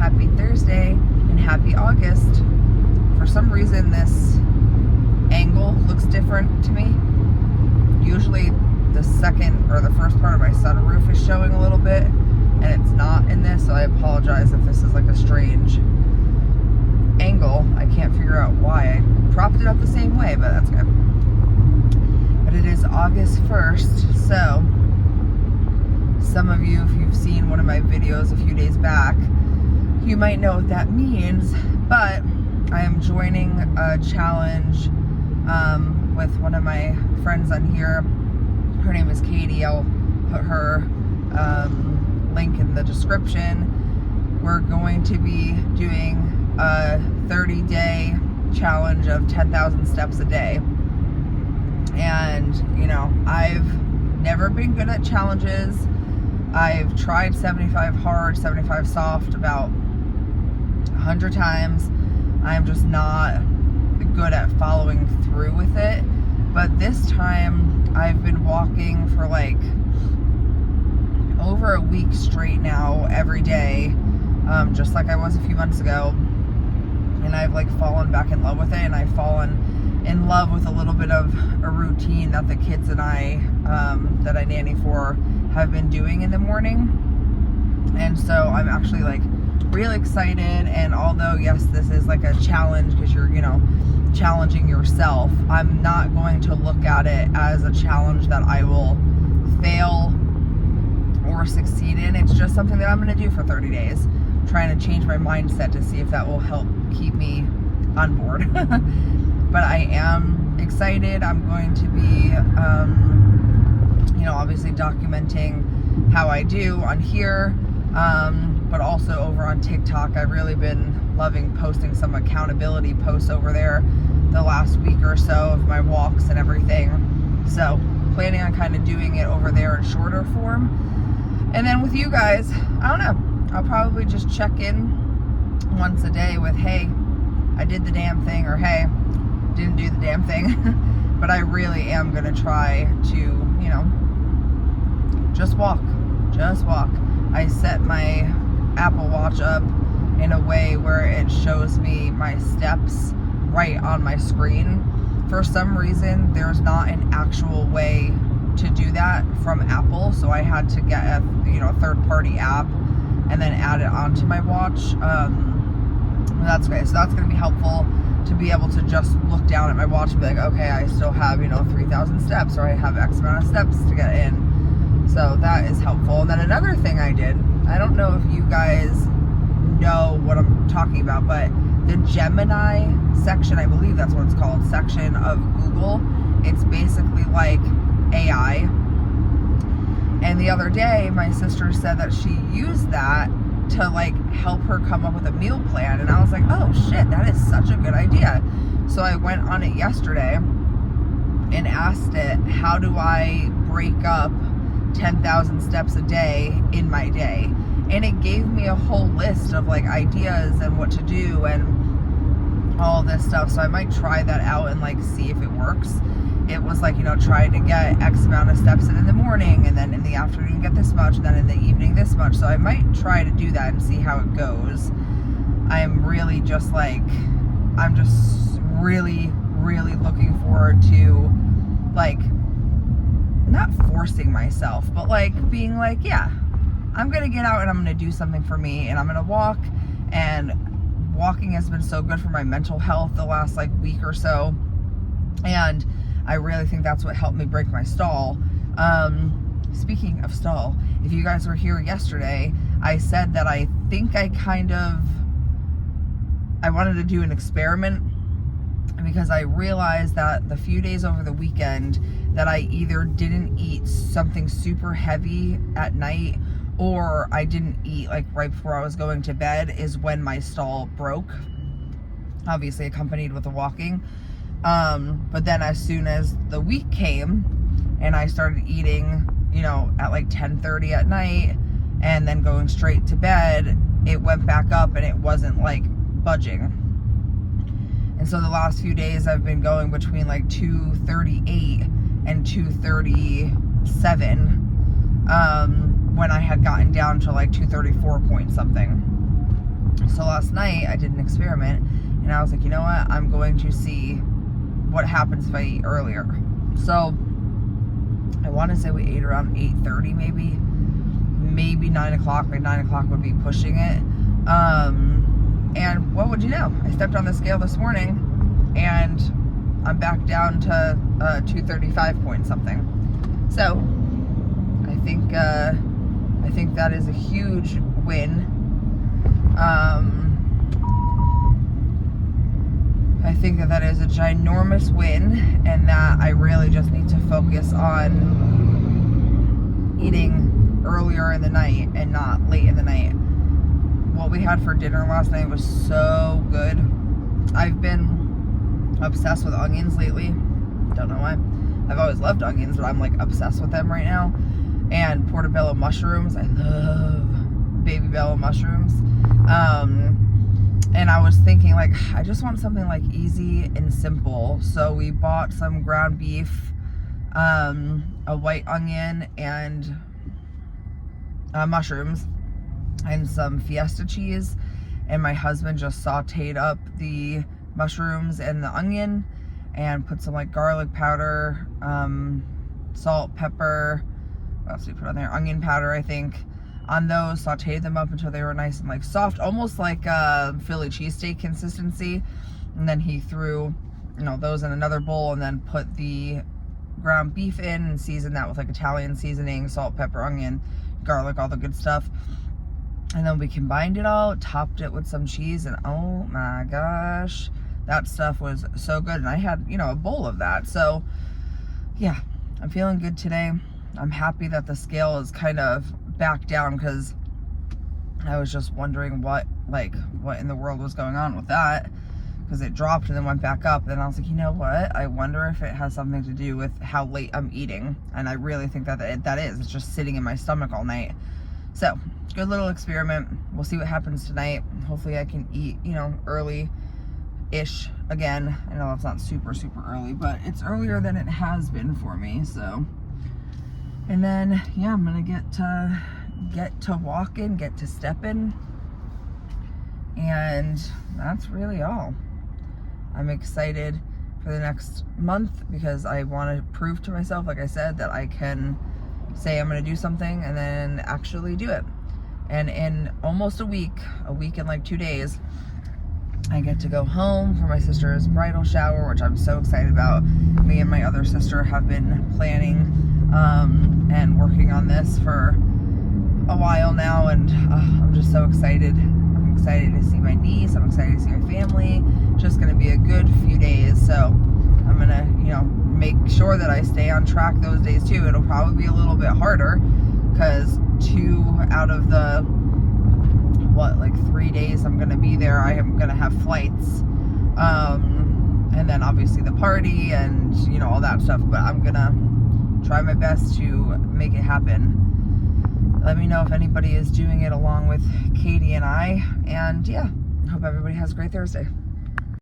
Happy Thursday and happy August. For some reason this angle looks different to me. Usually the second or the first part of my sunroof is showing a little bit and it's not in this, so I apologize if this is like a strange angle. I can't figure out why. I propped it up the same way, but that's good. But it is August 1st, so some of you, if you've seen one of my videos a few days back, you might know what that means, but I am joining a challenge with one of my friends on here. Her name is Katie. I'll put her link in the description. We're going to be doing a 30-day challenge of 10,000 steps a day. And, you know, I've never been good at challenges. I've tried 75 hard, 75 soft about 100 times. I'm just not good at following through with it. But this time I've been walking for like over a week straight now, every day, just like I was a few months ago. And I've like fallen back in love with it, and I've fallen in love with a little bit of a routine that the kids and I, that I nanny for, have been doing in the morning. And so I'm actually like really excited. And although yes, this is like a challenge because you're, you know, challenging yourself, I'm not going to look at it as a challenge that I will fail or succeed in. It's just something that I'm going to do for 30 days. I'm trying to change my mindset to see if that will help keep me on board. But I am excited. I'm going to be, you know, obviously documenting how I do on here, but also over on TikTok. I've really been loving posting some accountability posts over there the last week or so of my walks and everything. So planning on kind of doing it over there in shorter form. And then with you guys, I don't know, I'll probably just check in once a day with, hey, I did the damn thing, or hey, didn't do the damn thing. But I really am going to try to, you know, just walk. I set my Apple Watch up in a way where it shows me my steps right on my screen. For some reason, there's not an actual way to do that from Apple, so I had to get a, you know, third-party app and then add it onto my watch. That's great. So that's going to be helpful to be able to just look down at my watch and be like, okay, I still have, you know, 3,000 steps, or I have X amount of steps to get in. So that is helpful. And then another thing I did, I don't know if you guys know what I'm talking about, but the Gemini section, I believe that's what it's called, section of Google, it's basically like AI. And the other day, my sister said that she used that to like help her come up with a meal plan. And I was like, oh shit, that is such a good idea. So I went on it yesterday and asked it, how do I break up 10,000 steps a day in my day? And it gave me a whole list of like ideas and what to do and all this stuff. So I might try that out and like see if it works. It was like, you know, try to get X amount of steps in the morning, and then in the afternoon get this much, and then in the evening this much. So I might try to do that and see how it goes. I'm really just like, I'm just really looking forward to like, not forcing myself, but like being like, yeah, I'm gonna get out and I'm gonna do something for me, and I'm gonna walk. And walking has been so good for my mental health the last like week or so, and I really think that's what helped me break my stall. Speaking of stall, if you guys were here yesterday, I said that I think I wanted to do an experiment, because I realized that the few days over the weekend that I either didn't eat something super heavy at night, or I didn't eat like right before I was going to bed, is when my stall broke, obviously accompanied with the walking. But then as soon as the week came and I started eating, you know, at like 10:30 at night and then going straight to bed, it went back up and it wasn't like budging. And so the last few days I've been going between like 2:38 and 2:37, when I had gotten down to like 2:34 point something. So last night I did an experiment, and I was like, you know what? I'm going to see what happens if I eat earlier. So I want to say we ate around 8:30, maybe 9 o'clock. Like 9 o'clock would be pushing it. And what would you know? I stepped on the scale this morning, and I'm back down to 235 point something. So I think that is a huge win. I think that is a ginormous win, and that I really just need to focus on eating earlier in the night and not late in the night. What we had for dinner last night was so good. I've been obsessed with onions lately. Don't know why. I've always loved onions, but I'm like obsessed with them right now. And portobello mushrooms. I love baby bello mushrooms. And I was thinking, like, I just want something like easy and simple. So we bought some ground beef, a white onion, and mushrooms, and some Fiesta cheese. And my husband just sauteed up the mushrooms and the onion, and put some like garlic powder, salt, pepper, what else did we put on there? Onion powder, I think, on those. Sauteed them up until they were nice and like soft, almost like Philly cheesesteak consistency. And then he threw, those in another bowl, and then put the ground beef in and seasoned that with like Italian seasoning, salt, pepper, onion, garlic, all the good stuff. And then we combined it all, topped it with some cheese, and oh my gosh, that stuff was so good. And I had, a bowl of that. So yeah, I'm feeling good today. I'm happy that the scale is kind of back down, because I was just wondering what in the world was going on with that, because it dropped and then went back up. Then I was like, you know what? I wonder if it has something to do with how late I'm eating. And I really think that that is. It's just sitting in my stomach all night. So, good little experiment. We'll see what happens tonight. Hopefully I can eat, early-ish again. I know it's not super, super early, but it's earlier than it has been for me, so. And then, yeah, I'm gonna get to walking, get to stepping, and that's really all. I'm excited for the next month, because I want to prove to myself, like I said, that I can say I'm gonna do something and then actually do it. And in almost a week and like 2 days, I get to go home for my sister's bridal shower, which I'm so excited about. Me and my other sister have been planning and working on this for a while now, and I'm just so excited. I'm excited to see my niece. I'm excited to see my family. Just gonna be a good few days, so I'm gonna, make sure that I stay on track those days too. It'll probably be a little bit harder, because 2 out of the 3 days I'm gonna be there, I am gonna have flights, and then obviously the party and all that stuff. But I'm gonna try my best to make it happen. Let me know if anybody is doing it along with Katie and I. And yeah, hope everybody has a great Thursday.